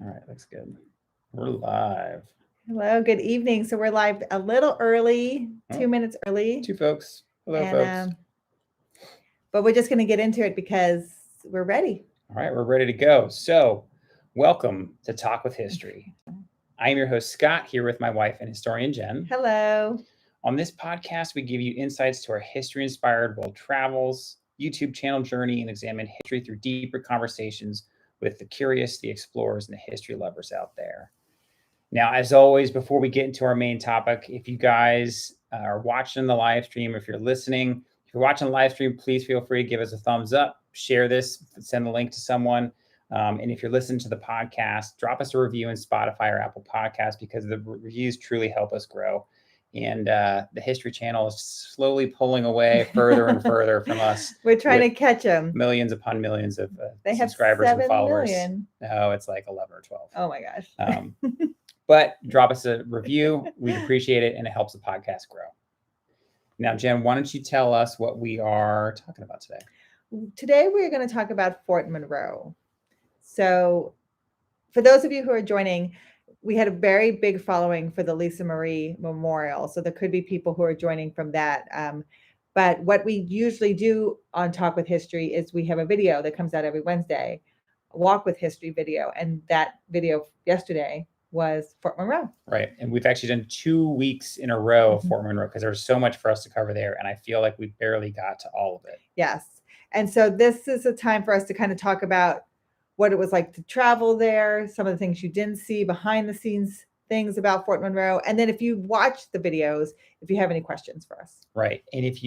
All right, looks good. We're live. Hello, good evening. So we're live a little early, Oh, 2 minutes early, two folks. Hello, and folks. but we're just going to get into it because we're ready. All right, we're ready to go. So, welcome to Talk with History. I am your host, Scott, here with my wife and historian, Jen. Hello. On this podcast, we give you insights to our history inspired world travels, YouTube channel journey, and examine history through deeper conversations with the curious, the explorers, and the history lovers out there. Now, as always, before we get into our main topic, if you guys are watching the live stream, if you're listening, if you're watching the live stream, please feel free to give us a thumbs up, share this, send the link to someone. And if you're listening to the podcast, drop us a review in Spotify or Apple Podcasts because the reviews truly help us grow. And the History Channel is slowly pulling away further and further from us. We're trying to catch them. Millions upon millions of they subscribers have and 7 followers. million. No, it's like 11 or 12. Oh my gosh. But drop us a review. We'd appreciate it, and it helps the podcast grow. Now, Jen, why don't you tell us what we are talking about today? Today, we're going to talk about Fort Monroe. So for those of you who are joining, we had a very big following for the Lisa Marie Memorial. So there could be people who are joining from that. But what we usually do on Talk with History is we have a video that comes out every Wednesday, a Walk with History video. And that video yesterday was Fort Monroe. Right. And we've actually done 2 weeks in a row of Fort Monroe because there's so much for us to cover there. And I feel like we barely got to all of it. Yes. And so this is a time for us to kind of talk about what it was like to travel there, some of the things you didn't see, behind the scenes things about Fort Monroe. And then if you watch the videos, if you have any questions for us. Right. And if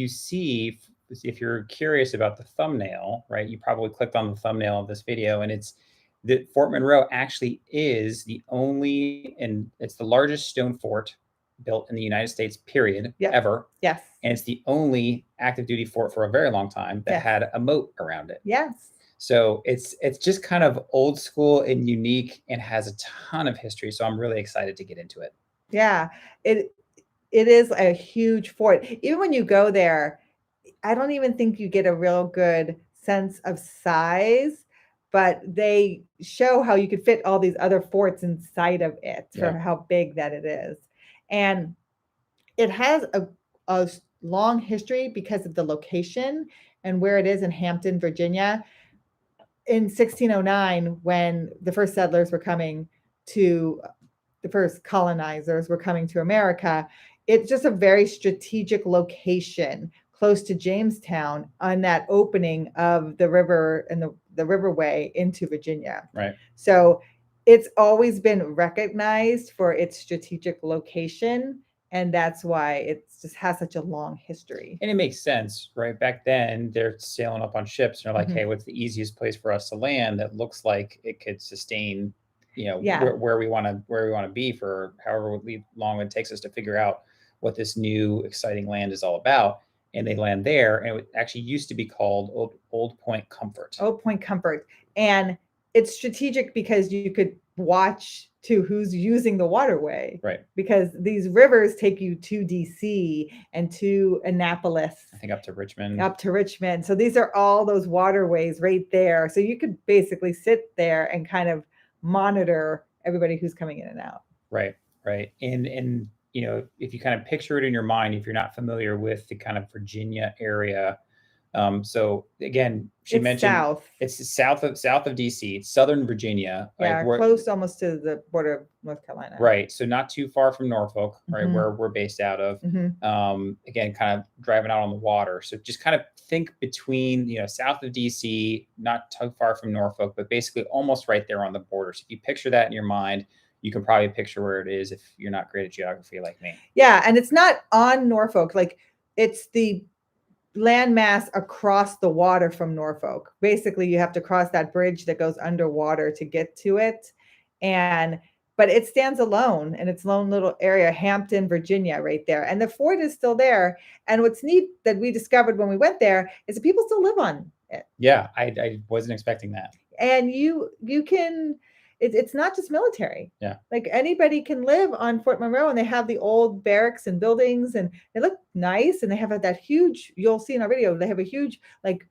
you're curious about the thumbnail, right, you probably clicked on the thumbnail of this video, and it's that Fort Monroe actually is the only, and it's the largest stone fort built in the United States, period, ever. Yes. And it's the only active duty fort for a very long time that had a moat around it. Yes. So it's just kind of old school and unique and has a ton of history. So I'm really excited to get into it. Yeah, it is a huge fort. Even when you go there, I don't even think you get a real good sense of size, but they show how you could fit all these other forts inside of it for how big that it is. And it has a long history because of the location and where it is in Hampton, Virginia. In 1609, when the first settlers were coming to, the first colonizers were coming to America, it's just a very strategic location close to Jamestown on that opening of the river and the riverway into Virginia. Right. So it's always been recognized for its strategic location. And that's why it just has such a long history. And it makes sense, right? Back then, they're sailing up on ships, and they're like, hey, what's the easiest place for us to land that looks like it could sustain, where we want to be for however long it takes us to figure out what this new exciting land is all about. And they land there, and it actually used to be called Old Point Comfort. Old Point Comfort. And it's strategic because you could watch to who's using the waterway. Right. Because these rivers take you to DC and to Annapolis. I think up to Richmond. So these are all those waterways right there. So you could basically sit there and kind of monitor everybody who's coming in and out. Right. And if you kind of picture it in your mind, if you're not familiar with the kind of Virginia area, so again, she mentioned it's south of DC, it's Southern Virginia. Yeah, right? Close almost to the border of North Carolina. Right. So not too far from Norfolk, right, where we're based out of. Again, kind of driving out on the water. So just kind of think between, south of DC, not too far from Norfolk, but basically almost right there on the border. So if you picture that in your mind, you can probably picture where it is if you're not great at geography like me. Yeah. And it's not on Norfolk. Like it's the landmass across the water from Norfolk. Basically, you have to cross that bridge that goes underwater to get to it. But it stands alone in its lone little area, Hampton, Virginia, right there. And the fort is still there. And what's neat that we discovered when we went there is that people still live on it. Yeah, I wasn't expecting that. And you can, it's not just military. Yeah. Like anybody can live on Fort Monroe, and they have the old barracks and buildings, and they look nice. And they have that huge, you'll see in our video, they have a huge like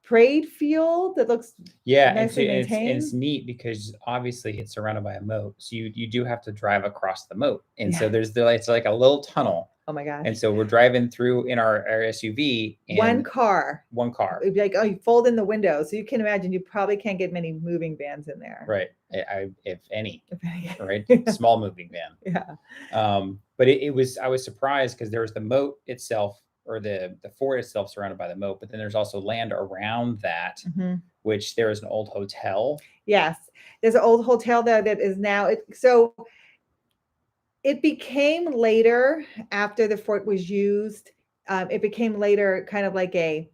parade field that looks Yeah, nicely and it's maintained. neat because obviously it's surrounded by a moat, so you do have to drive across the moat, and so Yeah. it's like a little tunnel, Oh my gosh. and so we're driving through in our SUV, One and car. one car, It'd be like, oh, you fold in the window. So you can imagine you probably can't get many moving vans in there. right? If any, If any. right? Small moving van. Yeah. But I was surprised because there was the moat itself, or the fort itself surrounded by the moat, but then there's also land around that, Mhm. which there is an old hotel. Yes. There's an old hotel there that is now so it became later, after the fort was used, it became later kind of like a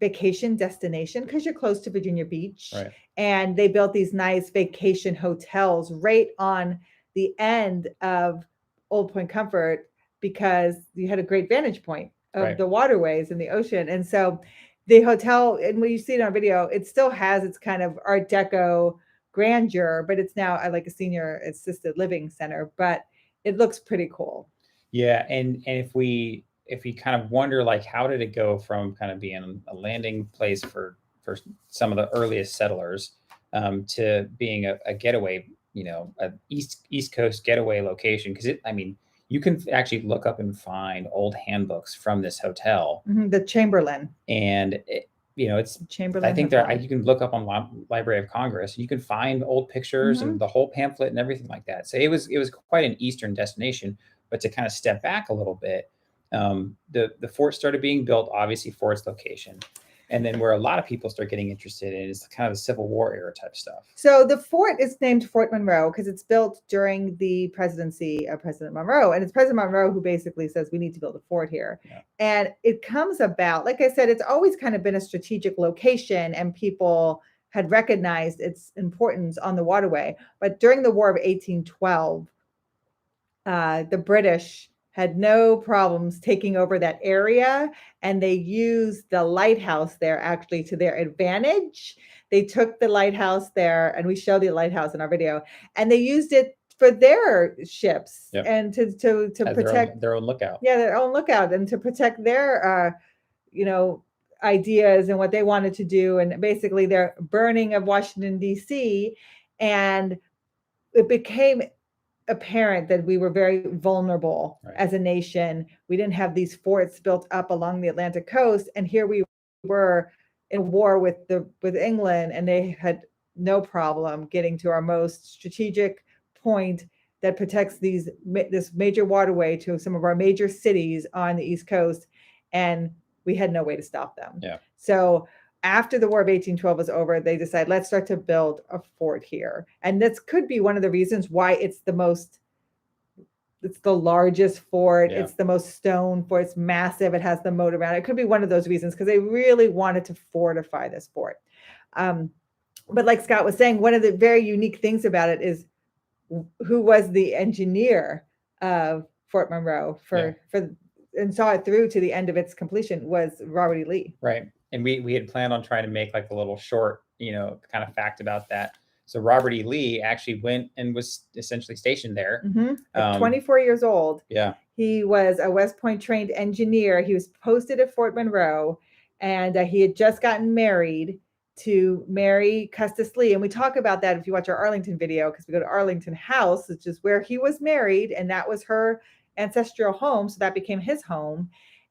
vacation destination because you're close to Virginia Beach. Right. And they built these nice vacation hotels right on the end of Old Point Comfort because you had a great vantage point of Right. the waterways and the ocean. And so the hotel, and when you see it on video, it still has its kind of Art Deco grandeur, but it's now like a senior assisted living center, but it looks pretty cool. Yeah, and if we kind of wonder, like, how did it go from kind of being a landing place for some of the earliest settlers, to being a getaway, a East Coast getaway location? Because I mean, you can actually look up and find old handbooks from this hotel, The Chamberlain. and it's. I Chamberlain think Hotel. you can look up on Library of Congress. You can find old pictures and the whole pamphlet and everything like that. So it was quite an Eastern destination. But to kind of step back a little bit, the fort started being built obviously for its location, and then where a lot of people start getting interested in is kind of the Civil War era type stuff. So the fort is named Fort Monroe because it's built during the presidency of President Monroe. And it's President Monroe who basically says we need to build a fort here. Yeah. And it comes about, like I said, it's always kind of been a strategic location and people had recognized its importance on the waterway. But during the War of 1812, the British had no problems taking over that area, and they used the lighthouse there actually to their advantage. They took the lighthouse there, and we show the lighthouse in our video, and they used it for their ships. Yep. And to protect their own lookout. Yeah, their own lookout, and to protect their ideas and what they wanted to do, and basically their burning of Washington D.C. And it became apparent that we were very vulnerable as a nation. We didn't have these forts built up along the Atlantic coast, and here we were in war with England, and they had no problem getting to our most strategic point that protects this major waterway to some of our major cities on the East Coast, and we had no way to stop them. Yeah. So after the War of 1812 was over, they decided, let's start to build a fort here. And this could be one of the reasons why it's the largest fort. Yeah. It's the most stone fort. It's massive. It has the moat around it. It could be one of those reasons because they really wanted to fortify this fort. But like Scott was saying, one of the very unique things about it is who was the engineer of Fort Monroe and saw it through to the end of its completion was Robert E. Lee. Right. And we had planned on trying to make like a little short, kind of fact about that. So Robert E. Lee actually went and was essentially stationed there. At 24 years old. Yeah. He was a West Point trained engineer. He was posted at Fort Monroe, and he had just gotten married to Mary Custis Lee. And we talk about that if you watch our Arlington video, because we go to Arlington House, which is where he was married, and that was her ancestral home. So that became his home.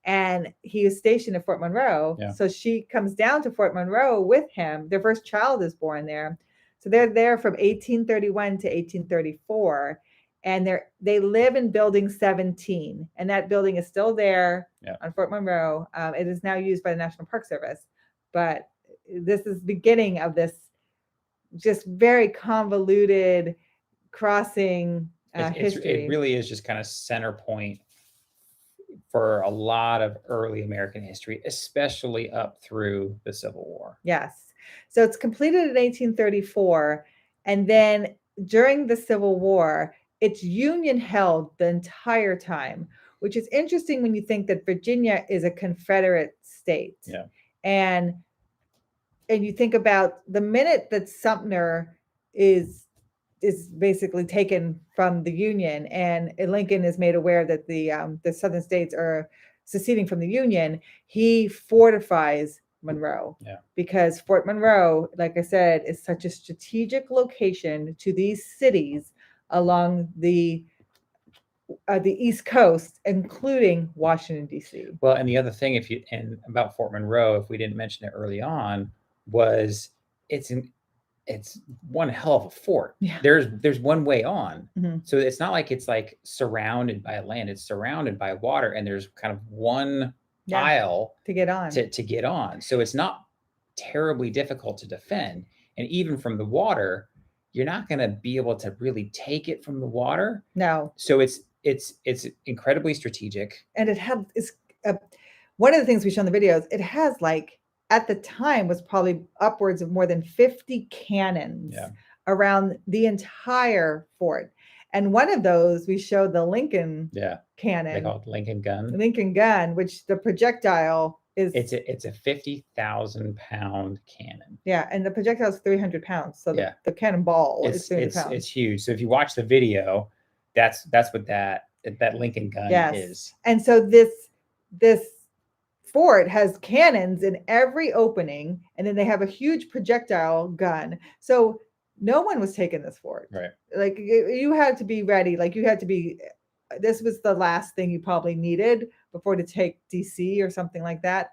And he was stationed at Fort Monroe. Yeah. So she comes down to Fort Monroe with him. Their first child is born there. So they're there from 1831 to 1834. And they live in building 17. And that building is still there on Fort Monroe. It is now used by the National Park Service. But this is the beginning of this just very convoluted crossing history. It really is just kind of center point for a lot of early American history, especially up through the Civil War. Yes. So it's completed in 1834. And then during the Civil War, it's Union held the entire time, which is interesting when you think that Virginia is a Confederate state. Yeah. And you think about the minute that Sumter is basically taken from the Union, and Lincoln is made aware that the southern states are seceding from the Union, he fortifies Monroe. Yeah. Because Fort Monroe, like I said, is such a strategic location to these cities along the East Coast, including Washington, D.C. Well, and the other thing, and about Fort Monroe, if we didn't mention it early on, was it's one hell of a fort. Yeah. There's one way on. Mm-hmm. So it's not like it's like surrounded by land. It's surrounded by water, and there's kind of one aisle to get on. To get on. So it's not terribly difficult to defend. And even from the water, you're not going to be able to really take it from the water. No. So it's incredibly strategic. And it had one of the things we show in the videos. It has like, at the time, was probably upwards of more than 50 cannons around the entire fort. And one of those, we showed the Lincoln cannon. They call it Lincoln gun. Lincoln gun, which the projectile is. It's a 50,000 pound cannon. Yeah, and the projectile is 300 pounds. So the cannonball is 300 pounds. It's huge. So if you watch the video, that's what that Lincoln gun is. And so this fort has cannons in every opening, and then they have a huge projectile gun. So no one was taking this fort. Right. Like you had to be ready. Like you had to be. This was the last thing you probably needed before to take DC or something like that.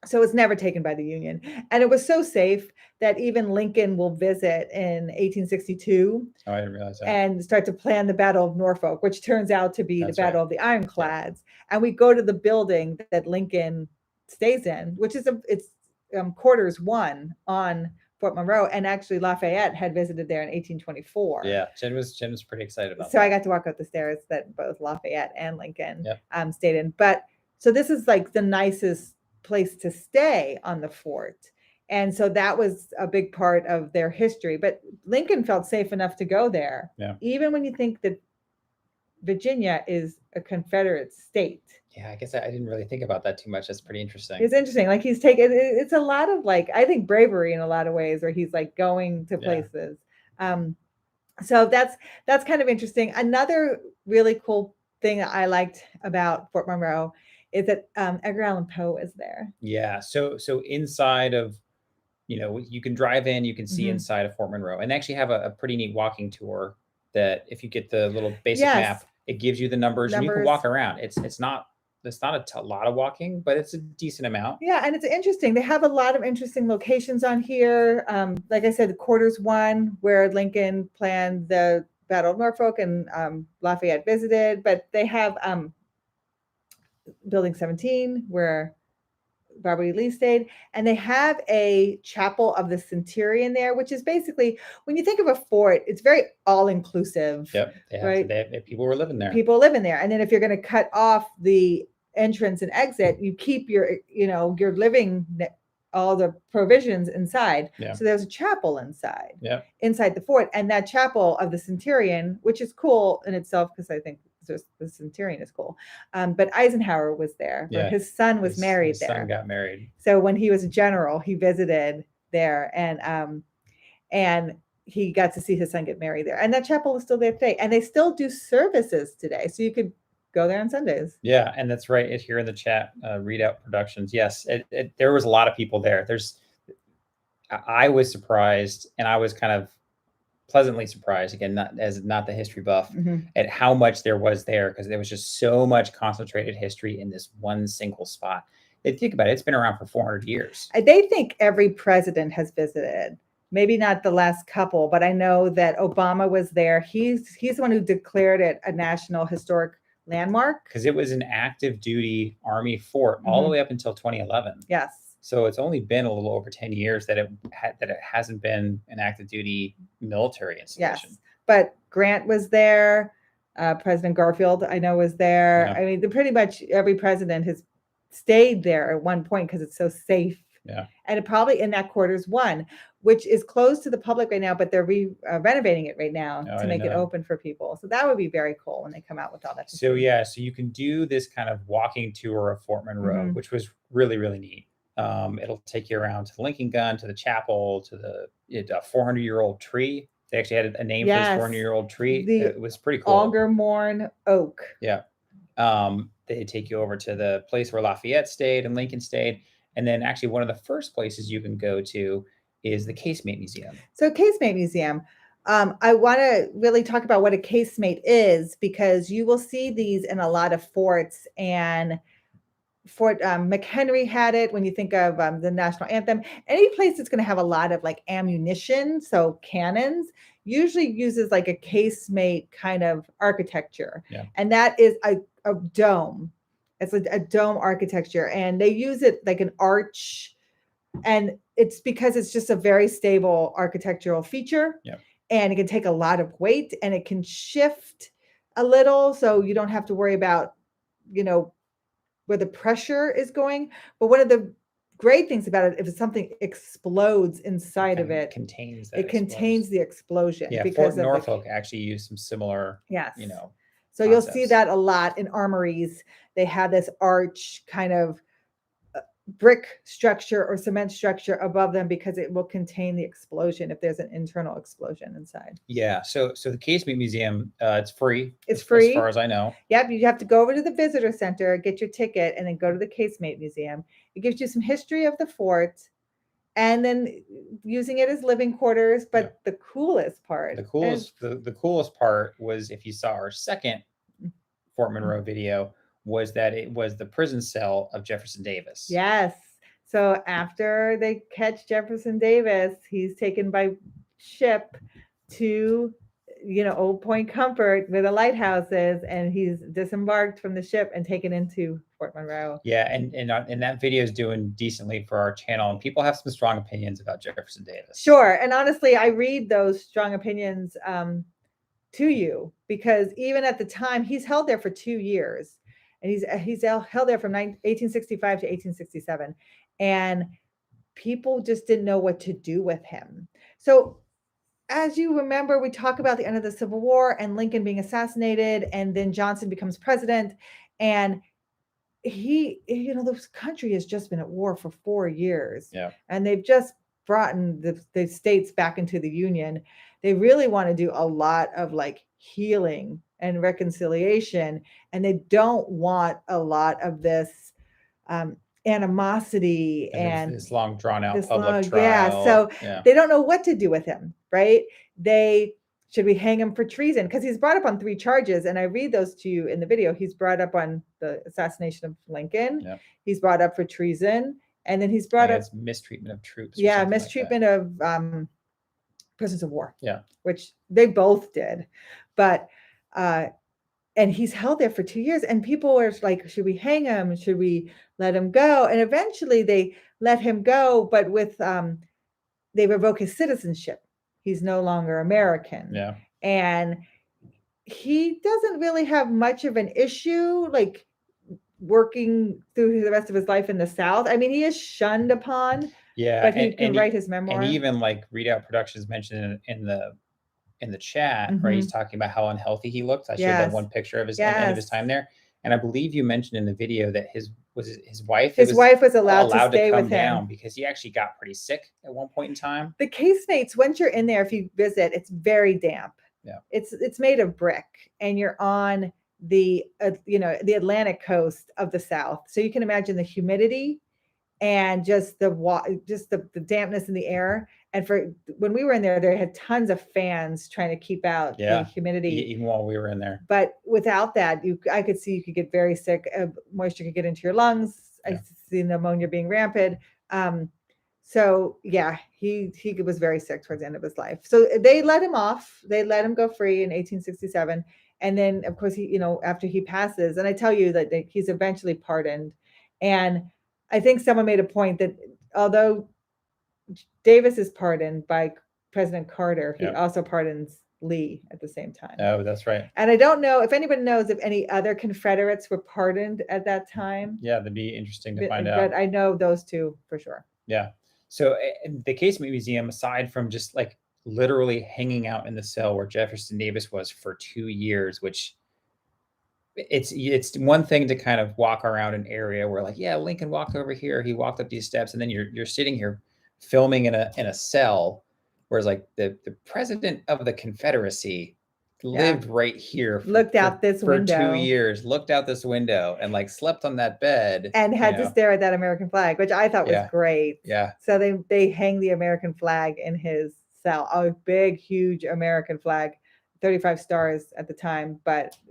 So it's never taken by the Union. And it was so safe that even Lincoln will visit in 1862. Oh, I didn't realize that. And start to plan the Battle of Norfolk, which turns out to be the Battle of the Ironclads. Yeah. And we go to the building that Lincoln stays in, which is it's quarters 1 on Fort Monroe. And actually Lafayette had visited there in 1824. Yeah, Jen was pretty excited about so that. I got to walk up the stairs that both Lafayette and Lincoln stayed in. But so this is like the nicest place to stay on the fort. And so that was a big part of their history. But Lincoln felt safe enough to go there. Yeah. Even when you think that Virginia is a Confederate state. Yeah, I guess I didn't really think about that too much. That's pretty interesting. It's interesting. Like he's taken, it's a lot of like, I think bravery in a lot of ways where he's like going to places. So that's kind of interesting. Another really cool thing that I liked about Fort Monroe is that Edgar Allan Poe is there. Yeah. So inside of, you can drive in, you can see inside of Fort Monroe, and they actually have a pretty neat walking tour that if you get the little basic map, it gives you the numbers and you can walk around. It's not a lot of walking, but it's a decent amount. Yeah, and it's interesting. They have a lot of interesting locations on here. Like I said, quarters 1, where Lincoln planned the Battle of Norfolk and Lafayette visited, but they have Building 17, where Robert E. Lee stayed, and they have a chapel of the Centurion there, which is basically, when you think of a fort, it's very all-inclusive. Yep, right? People were living there. People live in there, and then if you're going to cut off the entrance and exit, you keep your living, all the provisions inside. Yeah. So there's a chapel inside. Yeah. Inside the fort, and that chapel of the Centurion, which is cool in itself because I think the Centurion is cool. But Eisenhower was there. Yeah. His son was married there. His son got married. So when he was a general, he visited there, and he got to see his son get married there. And that chapel is still there today, and they still do services today. So you could go there on Sundays. Yeah, and that's right. Here in the chat, Readout Productions. Yes, there was a lot of people there. I was surprised, and I was kind of pleasantly surprised, again, not the history buff, at how much there was there, because there was just so much concentrated history in this one single spot. They think about it, it's been around for 400 years. They think every president has visited. Maybe not the last couple, but I know that Obama was there. He's the one who declared it a National Historic Landmark. Because it was an active duty Army fort all the way up until 2011. Yes. So it's only been a little over 10 years that it hasn't been an active duty military installation. Yes, but Grant was there. President Garfield, I know, was there. Yeah. I mean, pretty much every president has stayed there at one point because it's so safe. Yeah. And it probably in that quarters 1, which is closed to the public right now, but they're renovating it right now to make it open for people. So that would be very cool when they come out with all that. So yeah, so you can do this kind of walking tour of Fort Monroe, which was really, really neat. It'll take you around to the Lincoln gun, to the chapel, to the 400-year-old tree. They actually had a name for this 400-year-old tree. It was pretty cool. Aldermorn Oak. Yeah. They take you over to the place where Lafayette stayed and Lincoln stayed. And then actually one of the first places you can go to is the Casemate Museum. So Casemate Museum, I want to really talk about what a casemate is, because you will see these in a lot of forts, and Fort McHenry had it. When you think of the national anthem, any place that's going to have a lot of like ammunition, so cannons, usually uses like a casemate kind of architecture. Yeah. And that is a dome. It's a dome architecture, and they use it like an arch, and it's because it's just a very stable architectural feature. Yeah. And it can take a lot of weight, and it can shift a little, so you don't have to worry about, you know, where the pressure is going. But one of the great things about it, if something explodes inside of it, contains that it contains the explosion. Yeah, because Fort Norfolk actually used some similar, yes, you know, so concepts. you'll see that a lot in armories. They have this arch kind of brick structure or cement structure above them, because it will contain the explosion if there's an internal explosion inside. Yeah, so the Casemate Museum, it's free. It's free, as far as I know. Yep, you have to go over to the visitor center, get your ticket, and then go to the Casemate Museum. It gives you some history of the fort, and then using it as living quarters. But the coolest part, the coolest part was, if you saw our second Fort Monroe video, was that it was the prison cell of Jefferson Davis. Yes. So after they catch Jefferson Davis, he's taken by ship to, you know, Old Point Comfort, where the lighthouse is, and he's disembarked from the ship and taken into Fort Monroe. Yeah, and that video is doing decently for our channel, and people have some strong opinions about Jefferson Davis. Sure, and honestly, I read those strong opinions to you, because even at the time, he's held there for 2 years, and he's held there from 1865 to 1867, and people just didn't know what to do with him. So, as you remember, we talk about the end of the Civil War and Lincoln being assassinated, and then Johnson becomes president, and he, you know, this country has just been at war for 4 years. Yeah. And they've just brought the states back into the Union. They really want to do a lot of like healing and reconciliation, and they don't want a lot of this animosity and this long drawn out public trial. Yeah, so they don't know what to do with him, right? Should we hang him for treason? Because he's brought up on 3 charges, and I read those to you in the video. He's brought up on the assassination of Lincoln. Yeah. He's brought up for treason, and then he's brought up mistreatment of troops. Yeah, mistreatment of prisoners of war. Yeah, which they both did, but and he's held there for 2 years, and people are like, should we hang him? Should we let him go? And eventually they let him go, but with they revoke his citizenship. He's no longer American. Yeah. And he doesn't really have much of an issue, like working through the rest of his life in the South. I mean, he is shunned upon. Yeah. But he can write his memoir. And even like Readout Productions mentioned in the chat, right? He's talking about how unhealthy he looked. I showed that one picture of his end of his time there. And I believe you mentioned in the video that his wife was allowed to stay come with down him because he actually got pretty sick at one point in time. The casemates, once you're in there, if you visit, it's very damp. Yeah. It's made of brick, and you're on the the Atlantic coast of the South. So you can imagine the humidity and just the dampness in the air. And when we were in there, they had tons of fans trying to keep out the humidity. Even while we were in there. But without that, I could see you could get very sick. Moisture could get into your lungs. Yeah. I see pneumonia being rampant. So yeah, he was very sick towards the end of his life. So they let him off. They let him go free in 1867. And then, of course, after he passes, and I tell you that he's eventually pardoned. And I think someone made a point that although Davis is pardoned by President Carter, he also pardons Lee at the same time. Oh, that's right. And I don't know if anybody knows if any other Confederates were pardoned at that time. Yeah, that'd be interesting to find out. But I know those two for sure. Yeah. So the Casemate Museum, aside from just like literally hanging out in the cell where Jefferson Davis was for 2 years, which it's one thing to kind of walk around an area where like, yeah, Lincoln walked over here, he walked up these steps, and then you're sitting here filming in a cell, whereas like the president of the Confederacy lived right here Looked out this for 2 window. years, looked out this window and like slept on that bed. And had to stare at that American flag, which I thought was Yeah. great. Yeah. So they hang the American flag in his cell, a big, huge American flag, 35 stars at the time.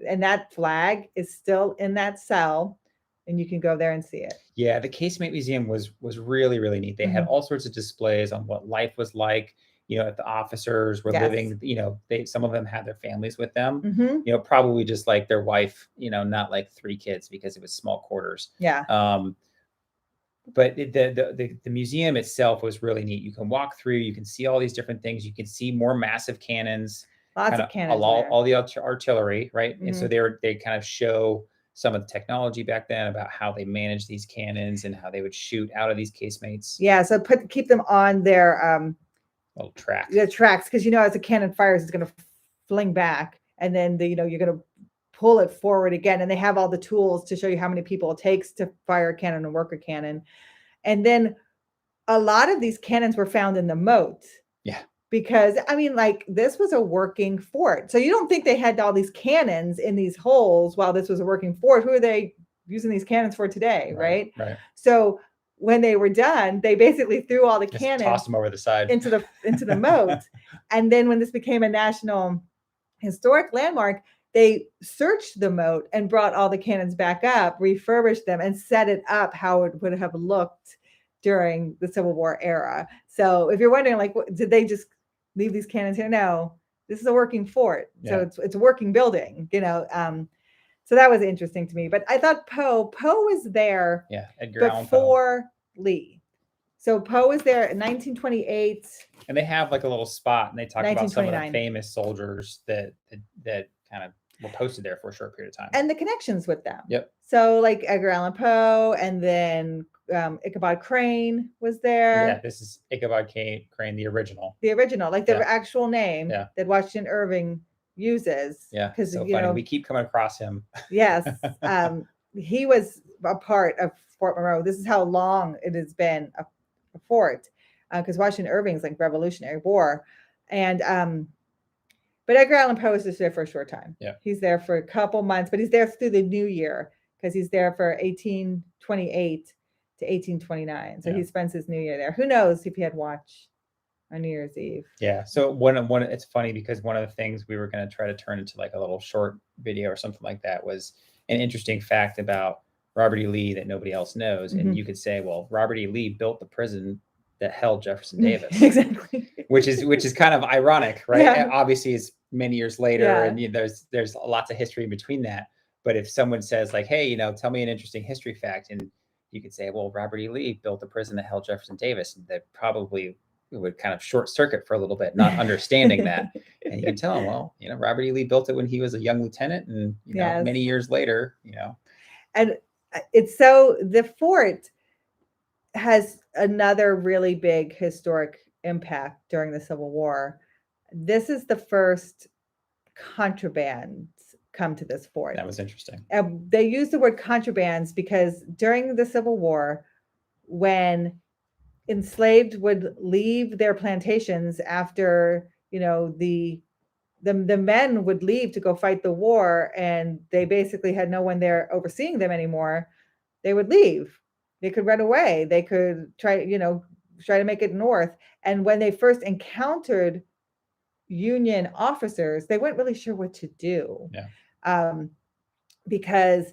And that flag is still in that cell, and you can go there and see it. Yeah, the Casemate Museum was really, really neat. They had all sorts of displays on what life was like. You know, if the officers were living, you know, some of them had their families with them. You know, probably just like their wife, you know, not like 3 kids because it was small quarters. Yeah. But the museum itself was really neat. You can walk through, you can see all these different things. You can see more massive cannons, Lots of cannons, all the artillery, right? And so they kind of show some of the technology back then about how they managed these cannons and how they would shoot out of these casemates. Yeah, so keep them on their little tracks. The tracks, because you know, as a cannon fires, it's going to fling back, and then you're going to pull it forward again. And they have all the tools to show you how many people it takes to fire a cannon and work a cannon. And then a lot of these cannons were found in the moat. Yeah. Because I mean, like, this was a working fort. So you don't think they had all these cannons in these holes while this was a working fort. Who are they using these cannons for today? Right. So when they were done, they basically threw all the cannons, tossed them over the side into the moat. And then when this became a national historic landmark, they searched the moat and brought all the cannons back up, refurbished them, and set it up how it would have looked during the Civil War era. So if you're wondering, like, did they just leave these cannons here? No, this is a working fort. So it's a working building, you know. So that was interesting to me. But I thought Poe was there Edgar Allan before Lee. So Poe was there in 1928. And they have like a little spot, and they talk about some of the famous soldiers that kind of were posted there for a short period of time. And the connections with them. Yep. So like Edgar Allan Poe, and then Ichabod Crane was there. Yeah, this is Ichabod Crane, the original. The original, like the actual name that Washington Irving uses. Yeah, because so funny. We keep coming across him. Yes. He was a part of Fort Monroe. This is how long it has been a fort, because Washington Irving's like Revolutionary War. And but Edgar Allan Poe is just there for a short time. Yeah. He's there for a couple months, but he's there through the new year, because he's there for 1828 to 1829. So he spends his new year there. Who knows if he had watch on New Year's Eve. Yeah. So it's funny because one of the things we were going to try to turn into like a little short video or something like that was an interesting fact about Robert E. Lee that nobody else knows. And you could say, well, Robert E. Lee built the prison that held Jefferson Davis. Exactly. which is kind of ironic, right? Yeah. Obviously it's many years later, and there's lots of history in between that. But if someone says like, hey, you know, tell me an interesting history fact, and you could say, well, Robert E. Lee built the prison that held Jefferson Davis, and that probably would kind of short circuit for a little bit, not understanding that. And you can tell him, well, you know, Robert E. Lee built it when he was a young lieutenant, and you know, many years later, you know. And it's so the fort has another really big historic impact during the Civil War. This is the first contraband come to this fort. That was interesting. They use the word contrabands because during the Civil War, when enslaved would leave their plantations after, you know, the men would leave to go fight the war, and they basically had no one there overseeing them anymore, they would leave. They could run away. They could try to make it north. And when they first encountered Union officers, they weren't really sure what to do. Because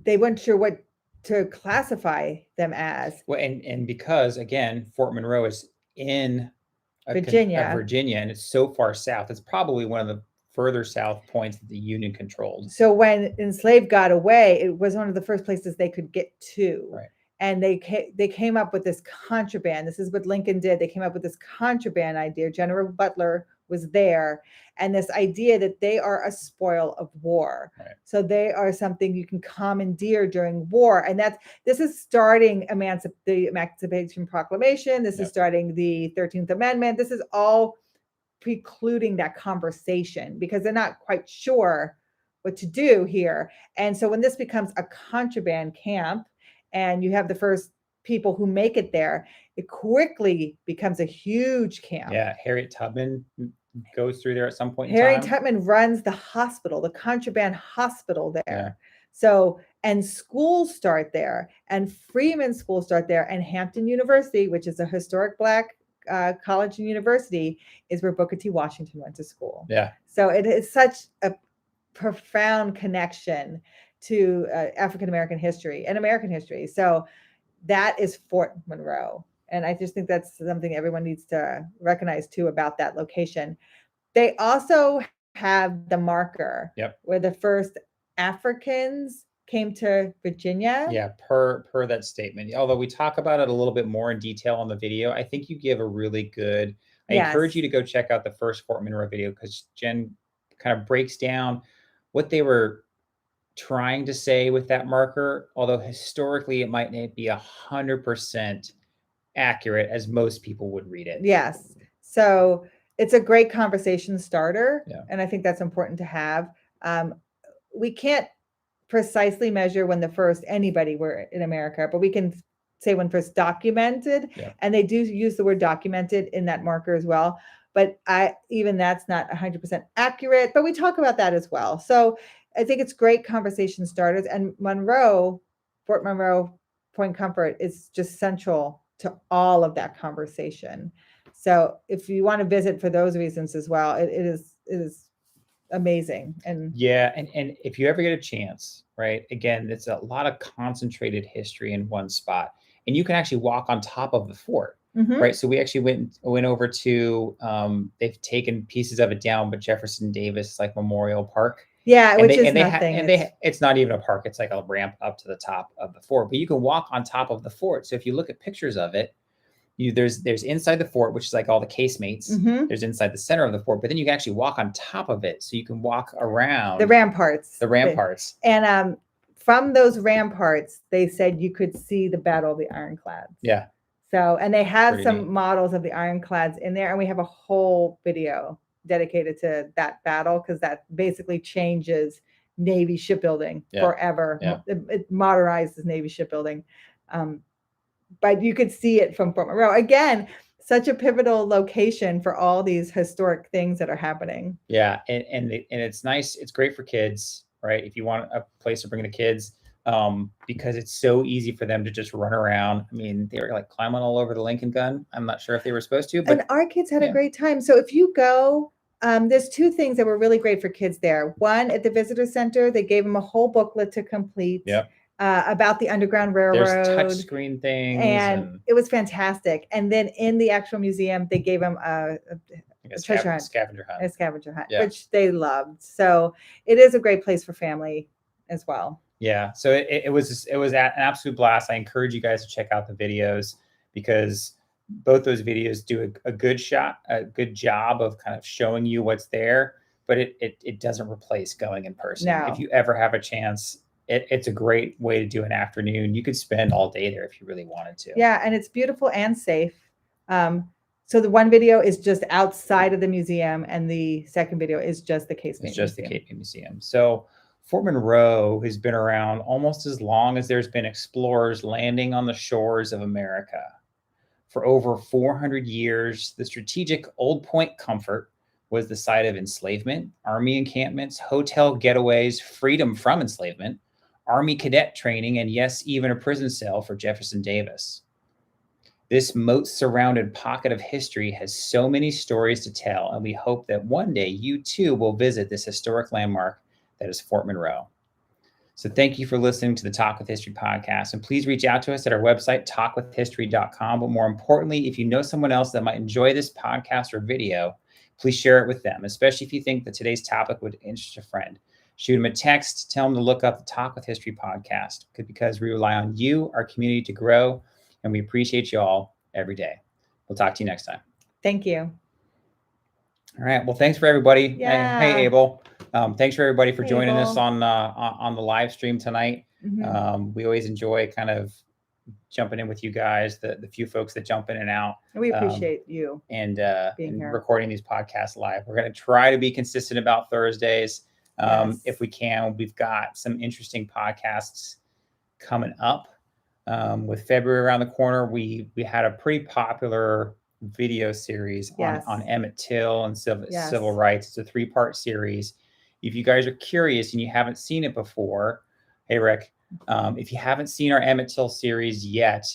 they weren't sure what to classify them as. Well, and because again, Fort Monroe is in Virginia, and it's so far south. It's probably one of the further south points that the Union controlled. So when enslaved got away, it was one of the first places they could get to. Right. And they came up with this contraband. This is what Lincoln did. They came up with this contraband idea. General Butler was there, and this idea that they are a spoil of war. Right. So they are something you can commandeer during war. And this is starting the Emancipation Proclamation. This is starting the 13th Amendment. This is all precluding that conversation because they're not quite sure what to do here. And so when this becomes a contraband camp, and you have the first people who make it there, it quickly becomes a huge camp. Yeah, Harriet Tubman goes through there at some point in Harriet time. Tubman runs the hospital, the contraband hospital there. Yeah. So, and schools start there, and Freeman schools start there, and Hampton University, which is a historic Black college and university, is where Booker T. Washington went to school. Yeah. So it is such a profound connection to African American history and American history. So that is Fort Monroe. And I just think that's something everyone needs to recognize too about that location. They also have the marker Yep. where the first Africans came to Virginia. Yeah, per that statement. Although we talk about it a little bit more in detail on the video, I think you give a really good. I encourage you to go check out the first Fort Monroe video because Jen kind of breaks down what they were trying to say with that marker. Although historically, it might not be 100% accurate as most people would read it. Yes. So it's a great conversation starter. Yeah. And I think that's important to have. We can't precisely measure when the first anybody were in America, but we can say when first documented. Yeah. And they do use the word documented in that marker as well. But even that's not 100% accurate, but we talk about that as well. So I think it's great conversation starters. And Monroe, Fort Monroe, Point Comfort is just central to all of that conversation. So if you want to visit for those reasons as well, it is amazing. And yeah, and if you ever get a chance, right? Again, it's a lot of concentrated history in one spot, and you can actually walk on top of the fort, right? So we actually went over to. They've taken pieces of it down, but Jefferson Davis like Memorial Park. Yeah, and which they, is and they nothing. it's not even a park. It's like a ramp up to the top of the fort, but you can walk on top of the fort. So if you look at pictures of it, there's inside the fort, which is like all the casemates. There's inside the center of the fort, but then you can actually walk on top of it. So you can walk around the ramparts. And from those ramparts, they said you could see the Battle of the Ironclads. Yeah. So, and they have Pretty some neat models of the Ironclads in there, and we have a whole video dedicated to that battle because that basically changes Navy shipbuilding forever. Yeah. It modernizes Navy shipbuilding. But you could see it from Fort Monroe. Again, such a pivotal location for all these historic things that are happening. Yeah, and it's nice. It's great for kids, right? If you want a place to bring the kids, because it's so easy for them to just run around. I mean, they were like climbing all over the Lincoln gun. I'm not sure if they were supposed to, but and our kids had a great time. So if you go, there's two things that were really great for kids there. One, at the visitor center, they gave them a whole booklet to complete. Yep. About the Underground Railroad. There's touch screen things. And it was fantastic. And then in the actual museum, they gave them a treasure hunt. Scavenger hunt. A scavenger hunt, which they loved. So it is a great place for family as well. Yeah. So it was an absolute blast. I encourage you guys to check out the videos because both those videos do a good job of kind of showing you what's there, but it doesn't replace going in person. No. If you ever have a chance, it's a great way to do an afternoon. You could spend all day there if you really wanted to. Yeah, and it's beautiful and safe. So the one video is just outside of the museum, and the second video is just the casemate. It's just the casemate museum. So Fort Monroe has been around almost as long as there's been explorers landing on the shores of America. For over 400 years, the strategic Old Point Comfort was the site of enslavement, army encampments, hotel getaways, freedom from enslavement, Army cadet training, and yes, even a prison cell for Jefferson Davis. This moat-surrounded pocket of history has so many stories to tell, and we hope that one day you too will visit this historic landmark that is Fort Monroe. So thank you for listening to the Talk with History podcast, and please reach out to us at our website, talkwithhistory.com. But more importantly, if you know someone else that might enjoy this podcast or video, please share it with them, especially if you think that today's topic would interest a friend. Shoot them a text, tell them to look up the Talk with History podcast because we rely on you, our community, to grow, and we appreciate you all every day. We'll talk to you next time. Thank you. All right. Well, thanks for everybody. Yeah. Hey, Abel. Thanks for everybody for joining us on the live stream tonight. We always enjoy kind of jumping in with you guys, the few folks that jump in and out. We appreciate you and recording these podcasts live. We're going to try to be consistent about Thursdays. If we can. We've got some interesting podcasts coming up. With February around the corner, we had a pretty popular video series Yes. on Emmett Till and civil Yes. rights. It's a 3-part series. If you guys are curious and you haven't seen it before, hey Rick, if you haven't seen our Emmett Till series yet,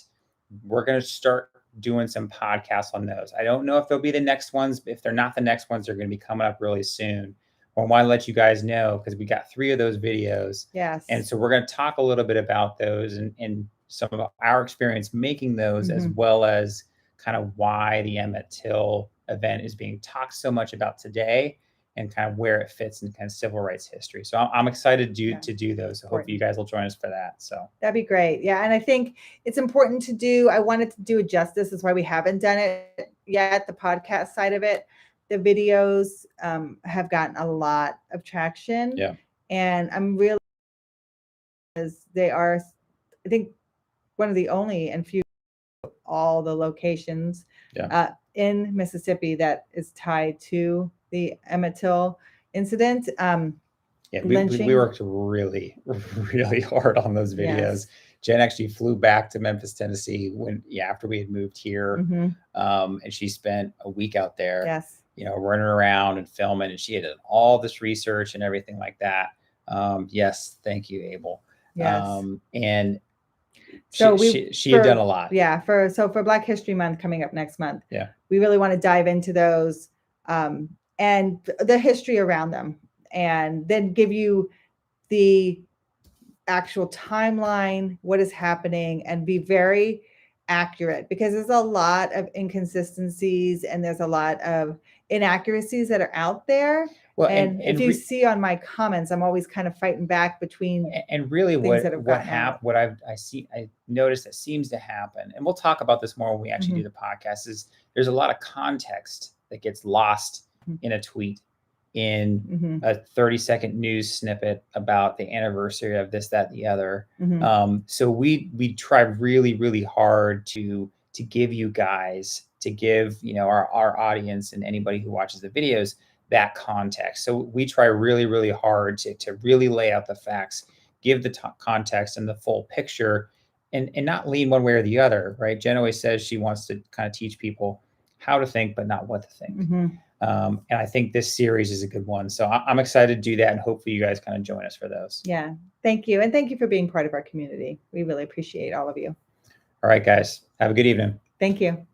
we're going to start doing some podcasts on those. I don't know if they'll be the next ones. If they're not the next ones, they're going to be coming up really soon. I want to let you guys know because we got 3 of those videos. Yes. And so we're going to talk a little bit about those and some of our experience making those, as well as kind of why the Emmett Till event is being talked so much about today and kind of where it fits in kind of civil rights history. So I'm excited to do those. So hopefully you guys will join us for that. So that'd be great. Yeah. And I think it's important to do, I wanted to do it justice. That's why we haven't done it yet, the podcast side of it. The videos have gotten a lot of traction. Yeah. And I'm really, as they are, I think, one of the only and few all the locations in Mississippi that is tied to the Emmett Till incident. We worked really, really hard on those videos. Yes. Jen actually flew back to Memphis, Tennessee after we had moved here. And she spent a week out there, yes, running around and filming, and she had done all this research and everything like that. Yes. Thank you, Abel. Yes. And so she had done a lot. Yeah. For Black History Month coming up next month. Yeah. We really want to dive into those and the history around them, and then give you the actual timeline, what is happening, and be very accurate, because there's a lot of inconsistencies and there's a lot of inaccuracies that are out there. Well, and if you see on my comments, I'm always kind of fighting back between and really what I noticed that seems to happen, and we'll talk about this more when we actually do the podcast, is there's a lot of context that gets lost in a tweet, in a 30-second news snippet about the anniversary of this, that, the other. So we try really, really hard to give you guys, to give our audience and anybody who watches the videos that context. So we try really, really hard to really lay out the facts, give the context and the full picture, and not lean one way or the other, right? Jen always says she wants to kind of teach people how to think, but not what to think. And I think this series is a good one. So I'm excited to do that, and hopefully you guys kind of join us for those. Yeah. Thank you. And thank you for being part of our community. We really appreciate all of you. All right, guys. Have a good evening. Thank you.